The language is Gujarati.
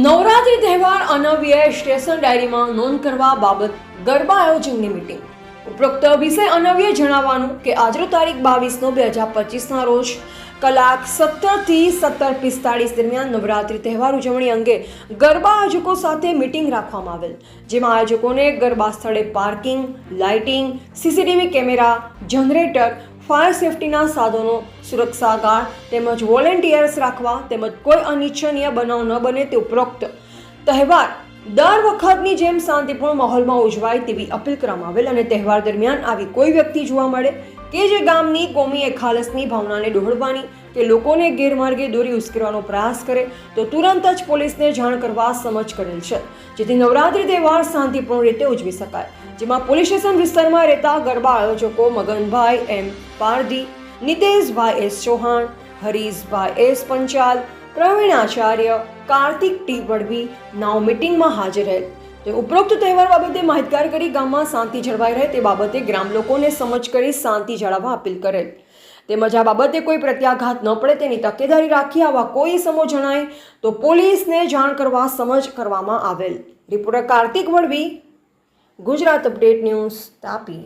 નવરાત્રી તહેવાર અનવ્યય સ્ટેશન ડાયરીમાં નોંધ કરવા બાબત ગરબા આયોજકની મીટિંગ. ઉપરોક્ત વિષય અનવ્યય જણાવવાનું કે આજનો તારીખ 22/9/2025ના રોજ કલાક 17 થી 17:45 દરમિયાન નવરાત્રી તહેવાર ઉજવણી અંગે ગરબા આયોજકો સાથે મીટિંગ રાખવામાં આવેલ, જેમાં આયોજકોને ગરબા સ્થળે parking, lighting, CCTV camera, generator, fire સેફટીના સાધનો, સુરક્ષા ગાર્ડ તેમજ વોલેન્ટિયર્સ રાખવા તેમજ કોઈ અનિચ્છનીય બનાવ ન બને તે ઉપરોક્ત તહેવાર દર વખતની જેમ શાંતિપૂર્ણ માહોલમાં ઉજવાય તેવી અપીલ કરવામાં આવેલ અને તહેવાર દરમિયાન આવી કોઈ વ્યક્તિ જોવા મળે કે જે ગામની કોમી ખાલસની ભાવનાને ડહોળવાની કે લોકોને ગેરમાર્ગે દોરી ઉશ્કેરવાનો પ્રયાસ કરે તો તુરંત જ પોલીસને જાણ કરવા સમજ કરેલ છે, જેથી નવરાત્રી તહેવાર શાંતિપૂર્ણ રીતે ઉજવી શકાય. જેમાં પોલીસ સ્ટેશન વિસ્તારમાં રહેતા ગરબા આયોજકો મગનભાઈ એમ Pardhi, Niteshbhai S Chauhan, Harishbhai S Panchal, Pravin Acharya, Kartik T વડવી નાઓ મીટિંગમાં હાજર રહેલ. તે ઉપરોક્ત તહેવાર બાબતે માહિતગાર કરી ગામમાં શાંતિ જળવાઈ રહે તે બાબતે ગ્રામ લોકોને સમજ કરી શાંતિ જાળવવા અપીલ કરેલ. તેમજ આ બાબતે કોઈ પ્રત્યાઘાત ન પડે તેની તકેદારી રાખી આવા કોઈ સમો જણાય તો પોલીસને જાણ કરવા સમજ કરવામાં આવેલ. Reporter Kartik Vadvi, Gujarat update news, Tapi.